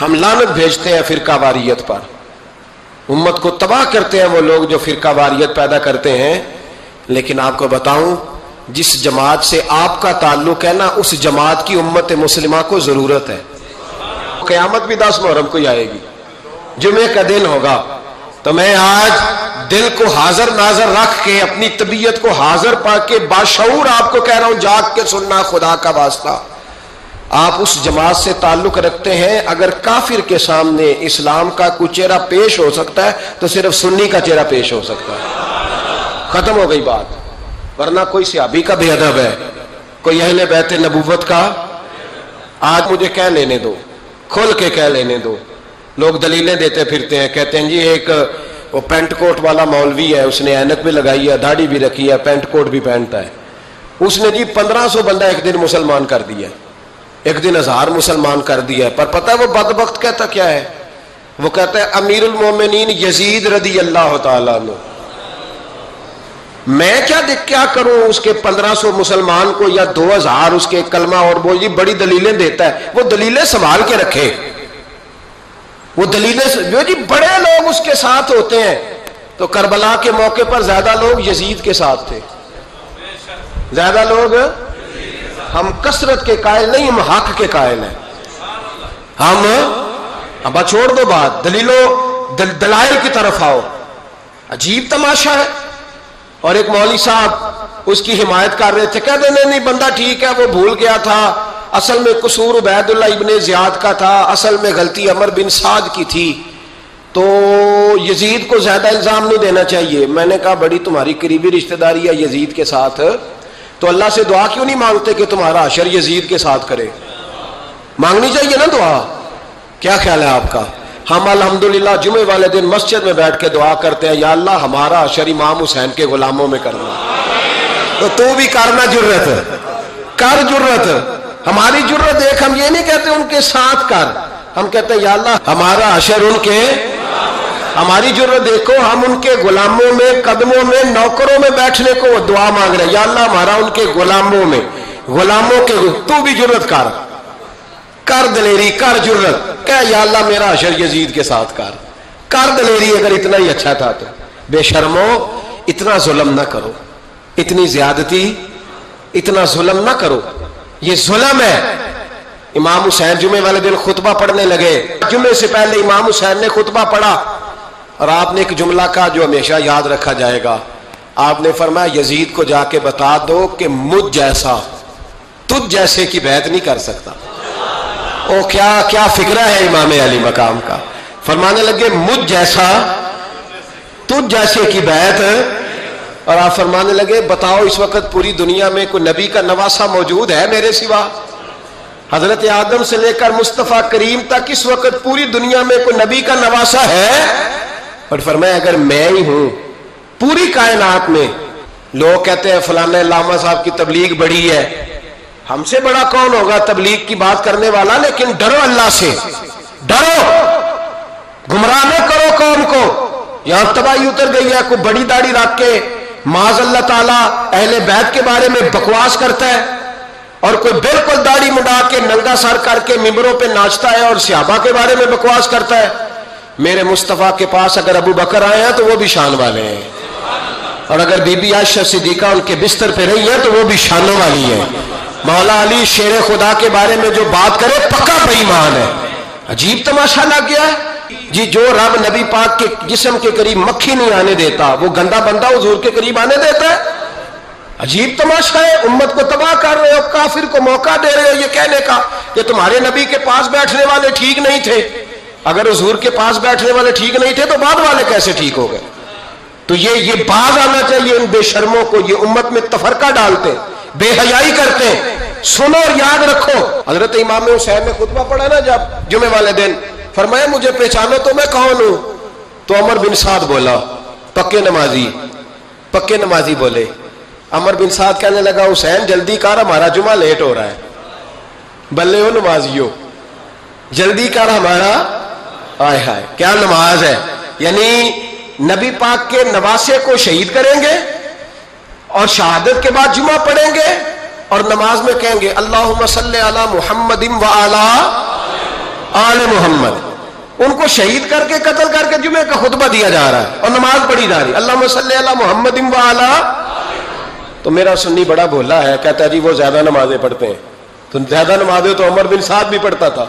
ہم لعنت بھیجتے ہیں فرقہ واریت پر، امت کو تباہ کرتے ہیں وہ لوگ جو فرقہ واریت پیدا کرتے ہیں۔ لیکن آپ کو بتاؤں، جس جماعت سے آپ کا تعلق ہے نا، اس جماعت کی امت مسلمہ کو ضرورت ہے۔ قیامت بھی 10 محرم کو ہی آئے گی، جمعے کا دن ہوگا، تو میں آج دل کو حاضر ناظر رکھ کے، اپنی طبیعت کو حاضر پا کے باشعور آپ کو کہہ رہا ہوں، جاگ کے سننا خدا کا واسطہ۔ آپ اس جماعت سے تعلق رکھتے ہیں، اگر کافر کے سامنے اسلام کا کوئی چہرہ پیش ہو سکتا ہے تو صرف سنی کا چہرہ پیش ہو سکتا ہے، ختم ہو گئی بات۔ ورنہ کوئی صحابی کا بے ادب ہے، کوئی اہل بیت نبوت کا، آج مجھے کہہ لینے دو، کھول کے کہہ لینے دو۔ لوگ دلیلیں دیتے پھرتے ہیں، کہتے ہیں جی ایک وہ پینٹ کوٹ والا مولوی ہے، اس نے اینک بھی لگائی ہے، داڑھی بھی رکھی ہے، پینٹ کوٹ بھی پہنتا ہے، اس نے جی 1500 بندہ ایک دن مسلمان کر دیا، ایک دن 1000 مسلمان کر دیا۔ پر پتہ ہے وہ بدبخت کہتا کیا ہے؟ وہ کہتا ہے امیر المومنین یزید رضی اللہ تعالیٰ عنہ، میں کیا کروں اس کے 1500 مسلمان کو یا 2000 اس کے کلمہ اور وہ جی بڑی دلیلیں دیتا ہے، وہ دلیلیں سنبھال کے رکھے، وہ دلیلیں جو جی بڑے لوگ اس کے ساتھ ہوتے ہیں۔ تو کربلا کے موقع پر زیادہ لوگ یزید کے ساتھ تھے، زیادہ لوگ، ہم کثرت کے قائل نہیں، ہم حق کے قائل ہیں۔ ہم اب چھوڑ دو بات، دلائل کی طرف آؤ۔ عجیب تماشا ہے۔ اور ایک مولوی صاحب اس کی حمایت کر رہے تھے، کہتے نہیں بندہ ٹھیک ہے، وہ بھول گیا تھا، اصل میں قصور عبید اللہ ابن زیاد کا تھا، اصل میں غلطی عمر بن سعد کی تھی، تو یزید کو زیادہ الزام نہیں دینا چاہیے۔ میں نے کہا بڑی تمہاری قریبی رشتہ داری ہے یزید کے ساتھ، تو اللہ سے دعا کیوں نہیں مانگتے کہ تمہارا حشر یزید کے ساتھ کرے؟ مانگنی چاہیے نا دعا۔ کیا خیال ہے آپ کا؟ ہم الحمدللہ جمعے والے دن مسجد میں بیٹھ کے دعا کرتے ہیں، یا اللہ ہمارا حشر امام حسین کے غلاموں میں کرنا، تو بھی کرنا، جرت کر، جرت ہماری جرت دیکھ، ہم یہ نہیں کہتے ان کے ساتھ کر، ہم کہتے ہیں یا اللہ ہمارا حشر ان کے، ہماری جرت دیکھو، ہم ان کے غلاموں میں، قدموں میں، نوکروں میں بیٹھنے کو دعا مانگ رہے ہیں، یا اللہ ہمارا ان کے غلاموں میں، غلاموں کے، تو بھی جرت کر دلیری، کر جرت، کہ یا اللہ میرا حشر یزید کے ساتھ کر دلیری، اگر اتنا ہی اچھا تھا تو۔ بے شرمو، اتنا ظلم نہ کرو، اتنی زیادتی، اتنا ظلم نہ کرو، یہ ظلم ہے۔ امام حسین جمعے والے دن خطبہ پڑھنے لگے، جمعے سے پہلے امام حسین نے خطبہ پڑھا، اور آپ نے ایک جملہ کہا جو ہمیشہ یاد رکھا جائے گا۔ آپ نے فرمایا یزید کو جا کے بتا دو کہ مجھ جیسا تجھ جیسے کی بیعت نہیں کر سکتا۔ او کیا فکرہ ہے امام علی مقام کا۔ فرمانے لگے مجھ جیسا تجھ جیسے کی بیعت، اور آپ فرمانے لگے بتاؤ اس وقت پوری دنیا میں کوئی نبی کا نواسہ موجود ہے میرے سوا؟ حضرت آدم سے لے کر مصطفیٰ کریم تک اس وقت پوری دنیا میں کوئی نبی کا نواسہ ہے؟ اور فرمایا اگر میں ہی ہوں پوری کائنات میں، لوگ کہتے ہیں فلانا علامہ صاحب کی تبلیغ بڑی ہے، ہم سے بڑا کون ہوگا تبلیغ کی بات کرنے والا؟ لیکن ڈرو اللہ سے، ڈرو، گمراہ نہ کرو قوم کو۔ یہاں تباہی اتر گئی ہے، کوئی بڑی داڑھی رکھ کے معاذ اللہ تعالیٰ اہل بیت کے بارے میں بکواس کرتا ہے، اور کوئی بالکل داڑھی مڈا کے ننگا سر کر کے ممبروں پہ ناچتا ہے اور صحابہ کے بارے میں بکواس کرتا ہے۔ میرے مصطفیٰ کے پاس اگر ابو بکر آئے ہیں تو وہ بھی شان والے ہیں، اور اگر بی بی عائشہ صدیقہ ان کے بستر پہ رہی ہے تو وہ بھی شانوں والی ہے۔ مولا علی شیر خدا کے بارے میں جو بات کرے پکا بے ایمان ہے۔ عجیب تماشا لگ گیا ہے جی، جو رب نبی پاک کے جسم کے قریب مکھی نہیں آنے دیتا، وہ گندا بندہ حضور کے قریب آنے دیتا ہے؟ عجیب تماشا ہے، امت کو تباہ کر رہے ہو، کافر کو موقع دے رہے ہو یہ کہنے کا کہ تمہارے نبی کے پاس بیٹھنے والے ٹھیک نہیں تھے۔ اگر حضور کے پاس بیٹھنے والے ٹھیک نہیں تھے تو بعد والے کیسے ٹھیک ہو گئے؟ تو یہ باز آنا چاہیے ان بے شرموں کو، یہ امت میں تفرقہ ڈالتے، بے حیائی کرتے ہیں۔ سنو اور یاد رکھو، حضرت امام حسین نے خطبہ پڑھا نا جب جمعے والے دن، فرمایا مجھے پہچانو تو میں کون ہوں؟ تو عمر بن سعد بولا، پکے نمازی بولے۔ عمر بن سعد کہنے لگا حسین جلدی کر، ہمارا جمعہ لیٹ ہو رہا ہے۔ بلے ہو نمازیو، جلدی کر ہمارا، آئے ہائے کیا نماز ہے! یعنی نبی پاک کے نواسے کو شہید کریں گے اور شہادت کے بعد جمعہ پڑھیں گے اور نماز میں کہیں گے اللہم صلی علی محمد و علی، آل محمد. ان کو شہید کر کے قتل کر کے جمعے کا خطبہ دیا جا رہا ہے اور نماز پڑھی جا رہی ہے اللہم صلی علی محمد وعلی. تو میرا سنی بڑا بھولا ہے، کہتا ہے جی وہ زیادہ نمازیں پڑھتے ہیں. تو زیادہ نمازیں تو عمر بن سعد بھی پڑھتا تھا.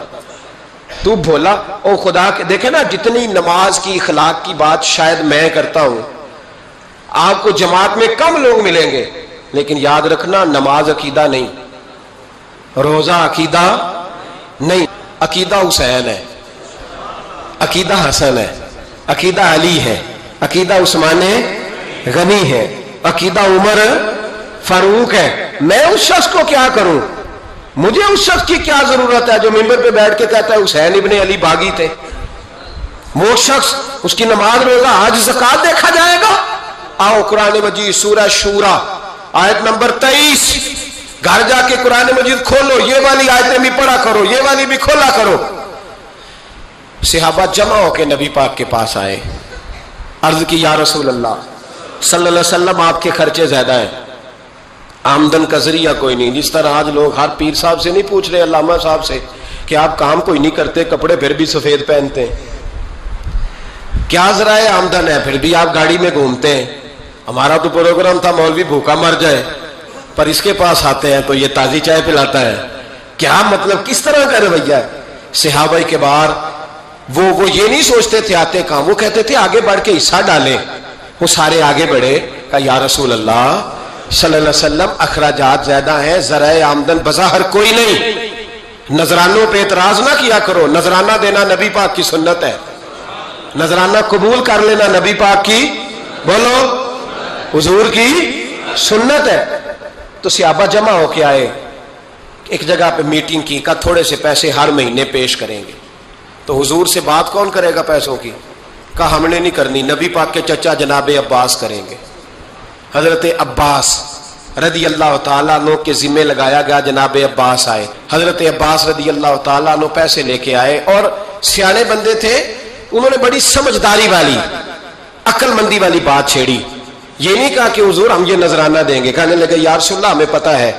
تو بھولا او خدا کے دیکھے نا، جتنی نماز کی اخلاق کی بات شاید میں کرتا ہوں، آپ کو جماعت میں کم لوگ ملیں گے، لیکن یاد رکھنا نماز عقیدہ نہیں، روزہ عقیدہ نہیں. عقیدہ حسین ہے، عقیدہ حسن ہے، عقیدہ علی ہے، عقیدہ عثمان غنی ہے، عقیدہ عمر فاروق ہے. میں اس شخص کو کیا کروں؟ مجھے اس شخص کی کیا ضرورت ہے جو ممبر پہ بیٹھ کے کہتا ہے حسین ابن علی باغی تھے؟ وہ شخص، اس کی نماز روزہ حج زکات دیکھا جائے گا. آؤ قرآن مجید سورہ شورا آیت نمبر 23، گھر جا کے قرآن مجید کھولو، یہ والی آیتیں بھی پڑھا کرو، یہ والی بھی کھولا کرو. صحابہ جمع ہو کے نبی پاک کے پاس آئے، عرض کی یا رسول اللہ صلی اللہ علیہ وسلم آپ کے خرچے زیادہ ہیں، آمدن کا ذریعہ کوئی نہیں. جس طرح آج لوگ ہر پیر صاحب سے نہیں پوچھ رہے، علامہ صاحب سے، کہ آپ کام کوئی نہیں کرتے، کپڑے پھر بھی سفید پہنتے ہیں، کیا ذرائع آمدن ہے، پھر بھی آپ گاڑی میں گھومتے ہیں. ہمارا تو پروگرام تھا مولوی بھوکا مر جائے، پر اس کے پاس آتے ہیں تو یہ تازی چائے پلاتا ہے. کیا مطلب، کس طرح کا رویہ ہے؟ صحابہ کے بار وہ یہ نہیں سوچتے تھے آتے کہاں، وہ کہتے تھے آگے بڑھ کے حصہ ڈالیں. وہ سارے آگے بڑھے، کہا یا رسول اللہ صلی اللہ علیہ وسلم اخراجات زیادہ ہیں، ذرائع آمدن بظاہر کوئی نہیں، نذرانوں پہ اعتراض نہ کیا کرو. نذرانہ دینا نبی پاک کی سنت ہے، نذرانہ قبول کر لینا نبی پاک کی، بولو، حضور کی سنت ہے. تو صحابہ جمع ہو کے آئے، ایک جگہ پہ میٹنگ کی، کہا تھوڑے سے پیسے ہر مہینے پیش کریں گے. تو حضور سے بات کون کرے گا پیسوں کی؟ کہا ہم نے نہیں کرنی، نبی پاک کے چچا جناب عباس کریں گے. حضرت عباس رضی اللہ تعالیٰ عنہ کے ذمہ لگایا گیا. جناب عباس آئے، حضرت عباس رضی اللہ تعالیٰ عنہ پیسے لے کے آئے، اور سیانے بندے تھے، انہوں نے بڑی سمجھداری والی، عقل مندی والی بات چھیڑی. یہ نہیں کہا کہ حضور ہم یہ نذرانہ دیں گے. کہنے لگے یا رسول اللہ ہمیں پتہ ہے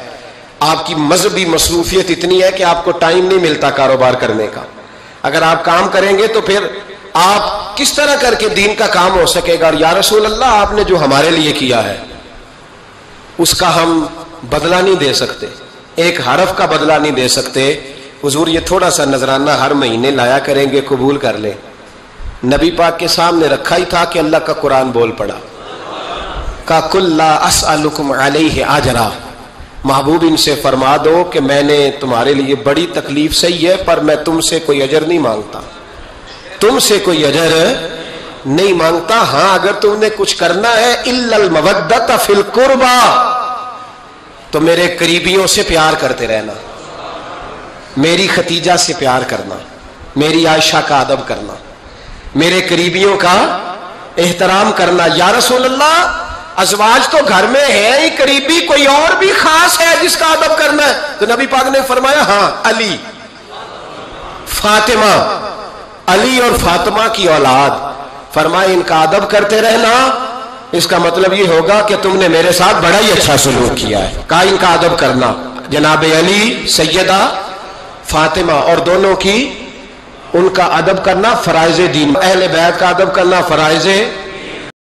آپ کی مذہبی مصروفیت اتنی ہے کہ آپ کو ٹائم نہیں ملتا کاروبار کرنے کا، اگر آپ کام کریں گے تو پھر آپ کس طرح کر کے دین کا کام ہو سکے گا. اور یا رسول اللہ آپ نے جو ہمارے لیے کیا ہے اس کا ہم بدلہ نہیں دے سکتے، ایک حرف کا بدلہ نہیں دے سکتے. حضور یہ تھوڑا سا نذرانہ ہر مہینے لایا کریں گے، قبول کر لیں. نبی پاک کے سامنے رکھا ہی تھا کہ اللہ کا قرآن بول پڑا، کا کل لا اسألکم علیہ اجرا، محبوب ان سے فرما دو کہ میں نے تمہارے لیے بڑی تکلیف سہی ہے، پر میں تم سے کوئی اجر نہیں مانگتا، تم سے کوئی اجر نہیں مانگتا. ہاں اگر تم نے کچھ کرنا ہے الا المودۃ فی القربى، تو میرے قریبیوں سے پیار کرتے رہنا، میری ختیجہ سے پیار کرنا، میری عائشہ کا ادب کرنا، میرے قریبیوں کا احترام کرنا. یا رسول اللہ ازواج تو گھر میں ہے ہی، قریبی کوئی اور بھی خاص ہے جس کا ادب کرنا ہے؟ تو نبی پاک نے فرمایا ہاں علی، فاطمہ، علی اور فاطمہ کی اولاد. فرمایا ان کا ادب کرتے رہنا، اس کا مطلب یہ ہوگا کہ تم نے میرے ساتھ بڑا ہی اچھا سلوک کیا ہے. کہا ان کا ادب کرنا، جناب علی، سیدہ فاطمہ، اور دونوں کی ان کا ادب کرنا فرائض دین، اہل بیت کا ادب کرنا فرائض